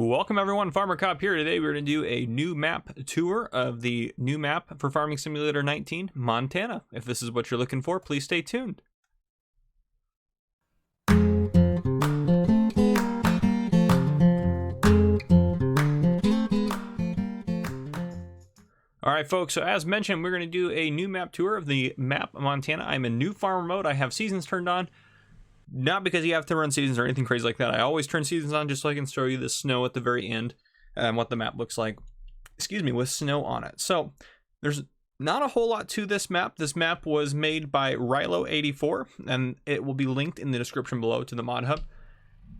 Welcome everyone, Farmer Cop here. Today we're going to do a new map tour of the new map for Farming Simulator 19, Montana. If this is what you're looking for, please stay tuned. Alright folks, so as mentioned, we're going to do a new map tour of the map Montana. I'm in new farmer mode. I have seasons turned on. Not because you have to run seasons or anything crazy like that. I always turn seasons on just so I can show you the snow at the very end and what the map looks like, with snow on it. So there's not a whole lot to this map. This map was made by Rilo84 and it will be linked in the description below to the ModHub.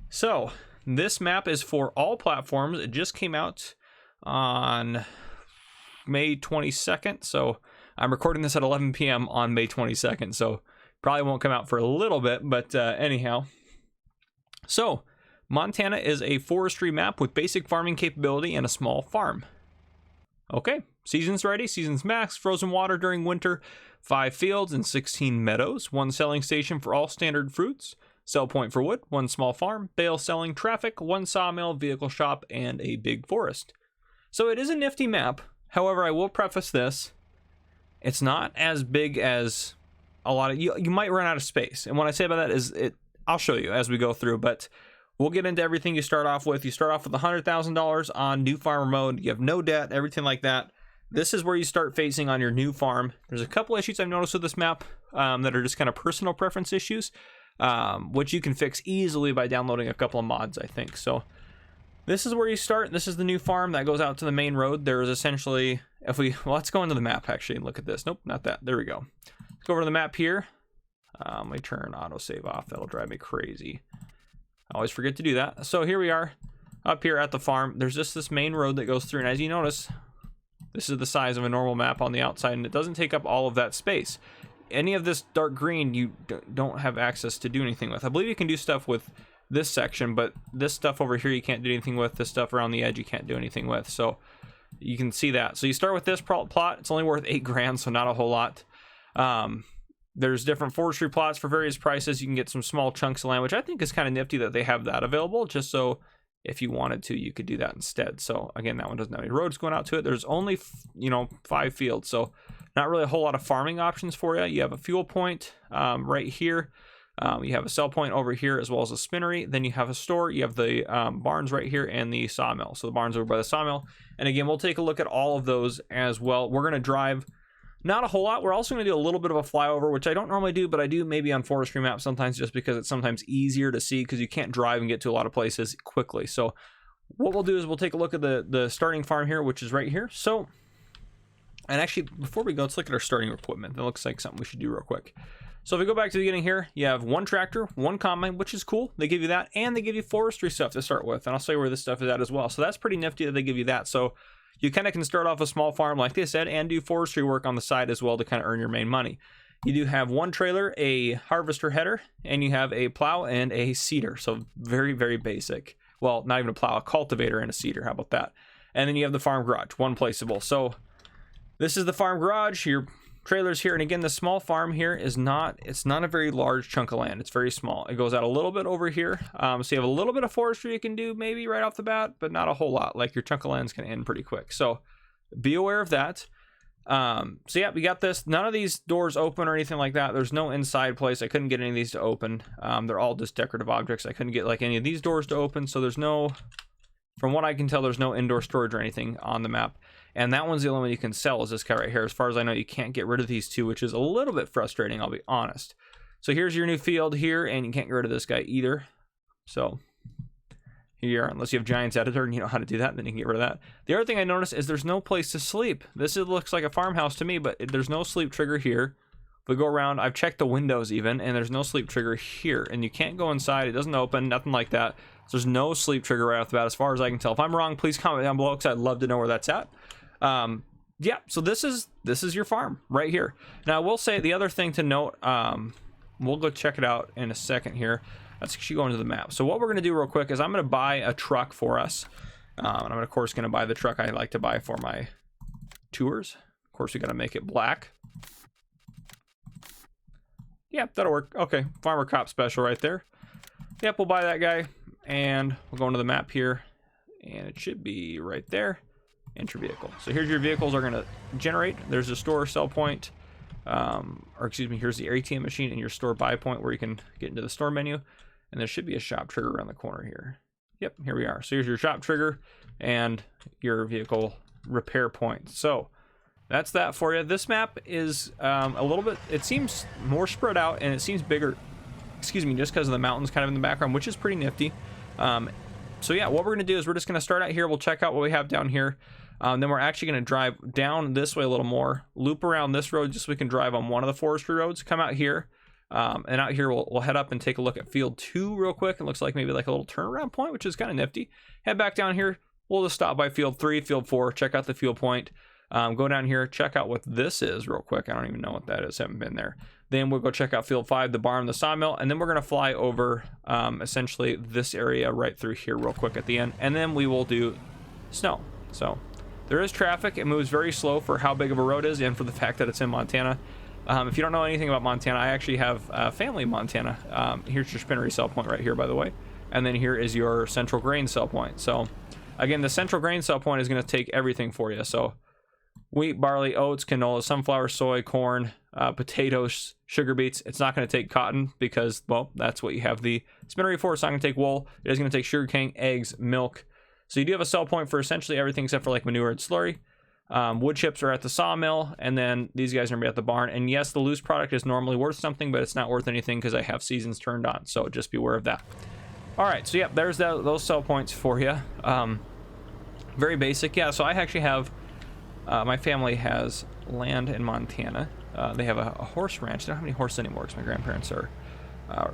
So this map is for all platforms. It just came out on May 22nd. So I'm recording this at 11 p.m. on May 22nd. So probably won't come out for a little bit, but anyhow. So, Montana is a forestry map with basic farming capability and a small farm. Okay, seasons ready, seasons max, frozen water during winter, 5 fields and 16 meadows, 1 selling station for all standard fruits, sell point for wood, 1 small farm, bale selling, traffic, 1 sawmill, vehicle shop, and a big forest. So it is a nifty map. However, I will preface this. It's not as big as a lot of you might run out of space, and what I say about that is I'll show you as we go through, but we'll get into everything you start off with. You start off with $100,000 on new farmer mode. You have no debt, everything like that. This is where you start facing on your new farm. There's a couple issues I've noticed with this map that are just kind of personal preference issues, which you can fix easily by downloading a couple of mods, I think. So this is where you start. This is the new farm that goes out to the main road. There is essentially, let's go into the map actually and look at this. Nope, not that. There we go. Go over to the map here. Let me turn autosave off. That'll drive me crazy. I always forget to do that. So here we are up here at the farm. There's just this main road that goes through, and as you notice, this is the size of a normal map on the outside, and it doesn't take up all of that space. Any of this dark green you don't have access to do anything with. I believe you can do stuff with this section, but this stuff over here you can't do anything with. This stuff around the edge you can't do anything with. So you can see that. So you start with this plot. It's only worth 8 grand, so not a whole lot. There's different forestry plots for various prices. You can get some small chunks of land, which I think is kind of nifty that they have that available, just so if you wanted to, you could do that instead. So again, that one doesn't have any roads going out to it. There's only 5 fields, so not really a whole lot of farming options for you. You have a fuel point right here. You have a sell point over here, as well as a spinnery. Then you have a store. You have the barns right here and the sawmill. So the barns over by the sawmill. And again, we'll take a look at all of those as well. We're going to drive not a whole lot. We're also going to do a little bit of a flyover, which I don't normally do, but I do maybe on forestry maps sometimes, just because it's sometimes easier to see because you can't drive and get to a lot of places quickly. So what we'll do is we'll take a look at the starting farm here, which is right here. So, and actually, before we go, let's look at our starting equipment. That looks like something we should do real quick. So if we go back to the beginning here, you have 1 tractor, 1 combine, which is cool. They give you that, and they give you forestry stuff to start with. And I'll show you where this stuff is at as well. So that's pretty nifty that they give you that. So you kind of can start off a small farm like they said and do forestry work on the side as well to kind of earn your main money. You do have 1 trailer, a harvester header, and you have a plow and a seeder. So very, very basic. Well, not even a plow, a cultivator and a seeder. How about that? And then you have the farm garage, 1 placeable. So this is the farm garage. Your trailers here, and again, the small farm here is not a very large chunk of land. It's very small. It goes out a little bit over here, so you have a little bit of forestry you can do maybe right off the bat, but not a whole lot. Like your chunk of land's gonna end pretty quick, so be aware of that. So yeah, we got this. None of these doors open or anything like that. There's no inside place. I couldn't get any of these to open. They're all just decorative objects. I couldn't get like any of these doors to open, so there's no, from what I can tell, there's no indoor storage or anything on the map. And that one's the only one you can sell, is this guy right here. As far as I know, you can't get rid of these 2, which is a little bit frustrating, I'll be honest. So here's your new field here, and you can't get rid of this guy either. So here, unless you have Giants Editor and you know how to do that, then you can get rid of that. The other thing I noticed is there's no place to sleep. Looks like a farmhouse to me, but there's no sleep trigger here. If we go around, I've checked the windows even, and there's no sleep trigger here. And you can't go inside, it doesn't open, nothing like that. So there's no sleep trigger right off the bat, as far as I can tell. If I'm wrong, please comment down below, because I'd love to know where that's at. Yeah, so this is your farm right here. Now I will say the other thing to note, we'll go check it out in a second here. Let's actually go into the map. So what we're going to do real quick is I'm going to buy a truck for us. And I'm of course going to buy the truck I like to buy for my tours. Of course, we got to make it black. Yep, that'll work. Okay, Farmer Cop special right there. Yep, we'll buy that guy, and we'll go into the map here. and it should be right there. Enter vehicle. So here's your vehicles are going to generate. There's a store sell point, or excuse me, here's the ATM machine and your store buy point where you can get into the store menu. And there should be a shop trigger around the corner here. Yep, here we are. So here's your shop trigger and your vehicle repair point. So that's that for you. This map is a little bit, it seems more spread out and it seems bigger, excuse me, just because of the mountains kind of in the background, which is pretty nifty. So yeah, what we're gonna do is we're just gonna start out here. We'll check out what we have down here. Then we're actually gonna drive down this way a little more, loop around this road just so we can drive on one of the forestry roads, come out here. And out here we'll head up and take a look at field 2 real quick. It looks like maybe like a little turnaround point, which is kind of nifty. Head back down here. We'll just stop by field 3, field 4, check out the fuel point. Go down here, check out what this is real quick. I don't even know what that is. Haven't been there. Then we'll go check out field 5, the barn, the sawmill, and then we're gonna fly over essentially this area right through here real quick at the end, and then we will do snow. So there is traffic. It moves very slow for how big of a road is and for the fact that it's in Montana. If you don't know anything about Montana, I actually have family in Montana. Here's your spinnery sell point right here, by the way. And then here is your central grain sell point. So again, the central grain sell point is going to take everything for you. So wheat, barley, oats, canola, sunflower, soy, corn, potatoes, sugar beets. It's not going to take cotton because, well, that's what you have the spinnery for. It's not going to take wool. It is going to take sugarcane, eggs, milk. So you do have a sell point for essentially everything except for like manure and slurry. Wood chips are at the sawmill, and then these guys are gonna be at the barn. And yes, the loose product is normally worth something, but it's not worth anything because I have seasons turned on, so just be aware of that. All right, so yeah, there's those sell points for you. Very basic. Yeah, so I actually have my family has land in Montana. They have a horse ranch. They don't have any horses anymore because my grandparents are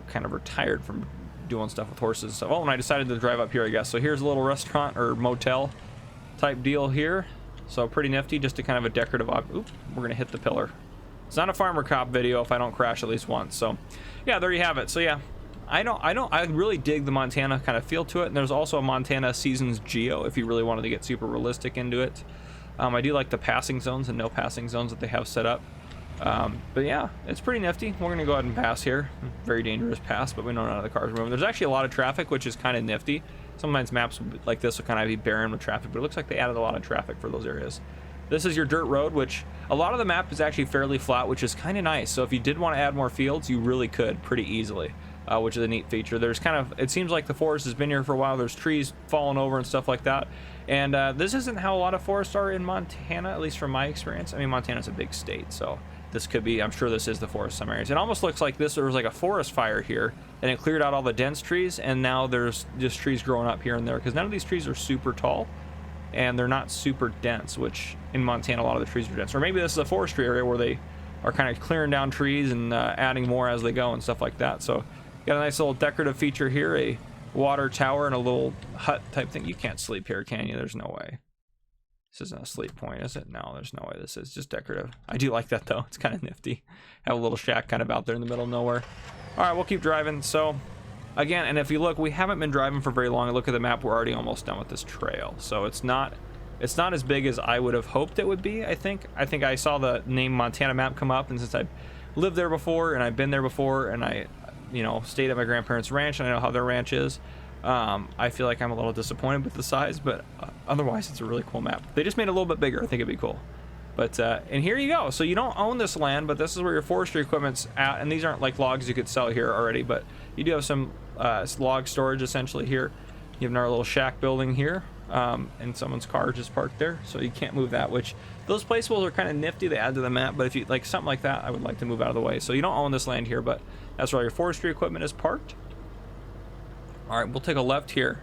kind of retired from doing stuff with horses. So, oh, and I decided to drive up here, I guess. So here's a little restaurant or motel type deal here. So pretty nifty, just a kind of a decorative Oops, we're gonna hit the pillar. It's not a Farmer Cop video if I don't crash at least once. So yeah, there you have it. So yeah, I really dig the Montana kind of feel to it. And there's also a Montana Seasons Geo if you really wanted to get super realistic into it. I do like the passing zones and no passing zones that they have set up. But yeah, it's pretty nifty. We're gonna go ahead and pass here. Very dangerous pass, but we know none of the cars are moving. There's actually a lot of traffic, which is kind of nifty. Sometimes maps like this will kind of be barren with traffic, but it looks like they added a lot of traffic for those areas. This is your dirt road, which a lot of the map is actually fairly flat, which is kind of nice. So if you did want to add more fields, you really could pretty easily, which is a neat feature. There's kind of, it seems like the forest has been here for a while. There's trees falling over and stuff like that. And this isn't how a lot of forests are in Montana, at least from my experience. I mean, Montana's a big state, so this could be, I'm sure this is the forest some areas. It almost looks like there was like a forest fire here and it cleared out all the dense trees, and now there's just trees growing up here and there because none of these trees are super tall and they're not super dense, which in Montana a lot of the trees are dense. Or maybe this is a forestry area where they are kind of clearing down trees and adding more as they go and stuff like that. So got a nice little decorative feature here, a water tower and a little hut type thing. You can't sleep here, can you? There's no way. This isn't a sleep point, is it? No, there's no way. This is just decorative. I do like that though. It's kind of nifty. Have a little shack kind of out there in the middle of nowhere. All right, we'll keep driving. So again, and if you look, we haven't been driving for very long. Look at the map. We're already almost done with this trail. So it's not as big as I would have hoped it would be. I think I saw the name Montana map come up, and since I've lived there before and I've been there before and I, you know, stayed at my grandparents' ranch and I know how their ranch is, I feel like I'm a little disappointed with the size, but otherwise it's a really cool map. They just made it a little bit bigger. I think it'd be cool. But and here you go. So you don't own this land, but this is where your forestry equipment's at, and these aren't like logs you could sell here already, but you do have some log storage essentially here. You have another little shack building here, and someone's car just parked there, so you can't move that, which those placeables are kind of nifty. They add to the map, but if you like something like that, I would like to move out of the way. So you don't own this land here, but that's where all your forestry equipment is parked. All right, we'll take a left here.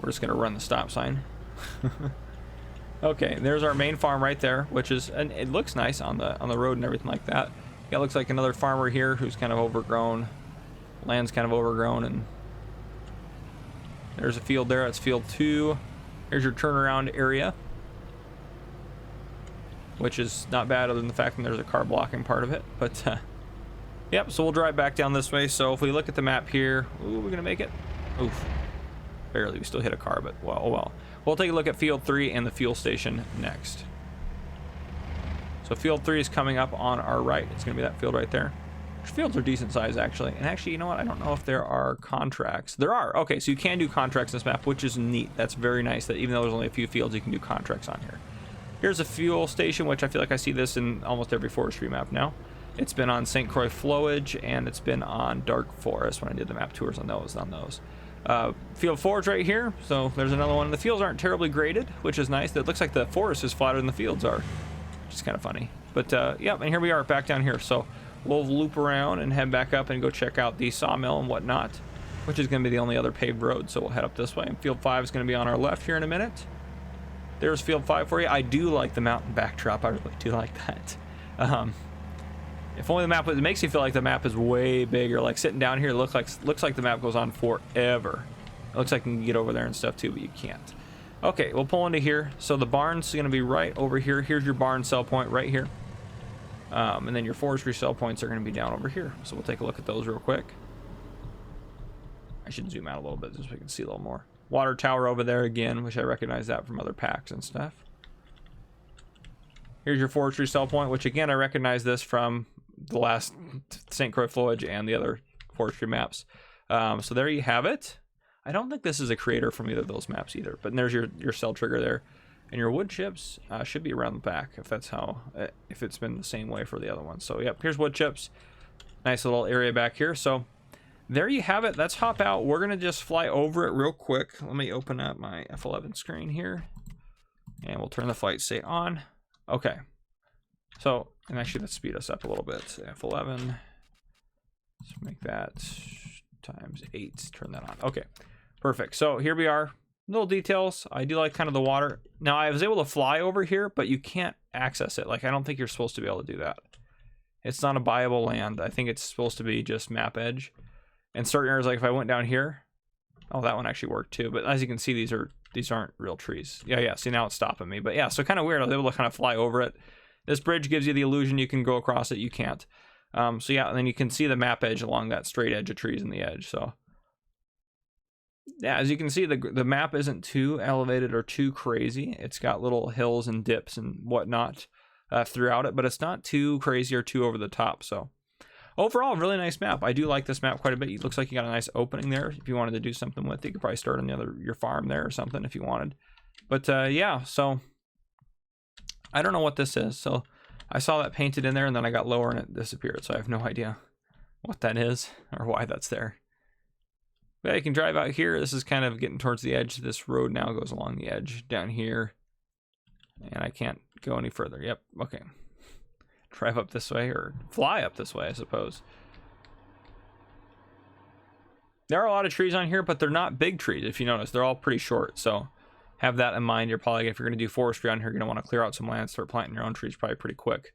We're just gonna run the stop sign. Okay, there's our main farm right there, which is, and it looks nice on the road and everything like that. Yeah, it looks like another farmer here who's kind of overgrown. Land's kind of overgrown, and there's a field there. That's field 2. Here's your turnaround area, which is not bad other than the fact that there's a car blocking part of it. But yep, so we'll drive back down this way. So if we look at the map here, ooh, we're gonna make it. Oof, barely. We still hit a car, but well, oh well. We'll take a look at field 3 and the fuel station next. So field 3 is coming up on our right. It's gonna be that field right there. fields are decent size, actually. And actually, you know what? I don't know if there are contracts. There are. Okay, so you can do contracts in this map, which is neat. That's very nice that even though there's only a few fields, you can do contracts on here. Here's a fuel station, which I feel like I see this in almost every forestry map now. It's been on St. Croix Flowage, and it's been on Dark Forest when I did the map tours on those. Field 4 is right here, so there's another one. The fields aren't terribly graded, which is nice. It looks like the forest is flatter than the fields are, which is kind of funny. But yeah, and here we are back down here. So we'll loop around and head back up and go check out the sawmill and whatnot, which is going to be the only other paved road. So we'll head up this way. And Field 5 is going to be on our left here in a minute. There's Field 5 for you. I do like the mountain backdrop. I really do like that. If only the map it makes you feel like the map is way bigger. Like sitting down here, looks like the map goes on forever. It looks like you can get over there and stuff too, but you can't. Okay, we'll pull into here. So the barn's going to be right over here. Here's your barn sell point right here. And then your forestry sell points are going to be down over here. So we'll take a look at those real quick. I should zoom out a little bit just so we can see a little more. Water tower over there again, which I recognize that from other packs and stuff. Here's your forestry sell point, which again, I recognize this from the last St. Croix Flowage and the other forestry maps. So there you have it. I don't think this is a creator from either of those maps either, but there's your cell trigger there. And your wood chips should be around the back if that's how, if it's been the same way for the other ones. So yep, here's wood chips. Nice little area back here. So there you have it. Let's hop out. We're going to just fly over it real quick. Let me open up my F11 screen here. And we'll turn the flight state on. Okay. So, and actually let's speed us up a little bit. F11. Let's make that times 8. Turn that on. Okay. Perfect. So here we are. Little details. I do like kind of the water. Now I was able to fly over here, but you can't access it. Like I don't think you're supposed to be able to do that. It's not a buyable land. I think it's supposed to be just map edge. And certain areas, like if I went down here, oh, that one actually worked too. But as you can see, these aren't real trees. Yeah. See, now it's stopping me. But yeah, so kind of weird. I was able to kind of fly over it. This bridge gives you the illusion you can go across it. You can't. So yeah, and then you can see the map edge along that straight edge of trees in the edge. So yeah, as you can see, the map isn't too elevated or too crazy. It's got little hills and dips and whatnot throughout it, but it's not too crazy or too over the top. So overall, really nice map. I do like this map quite a bit. It looks like you got a nice opening there. If you wanted to do something with it, you could probably start on your farm there or something if you wanted. But yeah, so I don't know what this is. So I saw that painted in there and then I got lower and it disappeared. So I have no idea what that is or why that's there. But you can drive out here. This is kind of getting towards the edge. This road now goes along the edge down here. And I can't go any further. Yep, okay. Drive up this way or fly up this way, I suppose. There are a lot of trees on here, but they're not big trees, if you notice. They're all pretty short, so have that in mind. You're probably, if you're going to do forestry on here, you're going to want to clear out some land, start planting your own trees probably pretty quick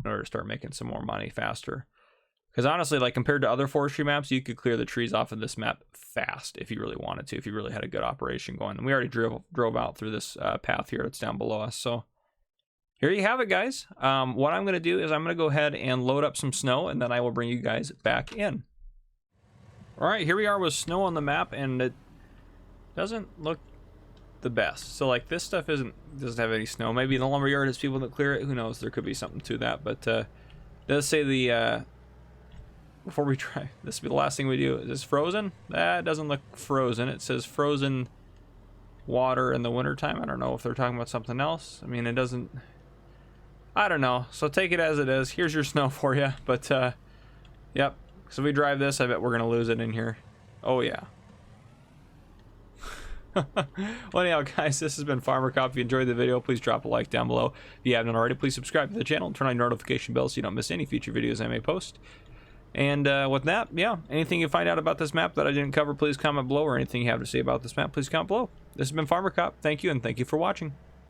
in order to start making some more money faster. Because honestly, like compared to other forestry maps, you could clear the trees off of this map fast if you really wanted to, if you really had a good operation going. And we already drove out through this path here that's down below us. So here you have it, guys. What I'm going to do is I'm going to go ahead and load up some snow, and then I will bring you guys back in. All right, here we are with snow on the map, and it doesn't look the best. So like this stuff doesn't have any snow. Maybe the lumberyard has people that clear it. Who knows? There could be something to that. But it does say the before we try, this will be the last thing we do. Is this frozen? That doesn't look frozen. It says frozen water in the wintertime. I don't know if they're talking about something else. I mean, it doesn't, I don't know. So take it as it is. Here's your snow for you. But yep. So we drive this, I bet we're gonna lose it in here. Oh yeah. Well, anyhow, guys, this has been Farmer Cop. If you enjoyed the video, please drop a like down below. If you haven't already, please subscribe to the channel and turn on your notification bell so you don't miss any future videos I may post. And with that, yeah, anything you find out about this map that I didn't cover, please comment below, or anything you have to say about this map, please comment below. This has been Farmer Cop. Thank you, and thank you for watching.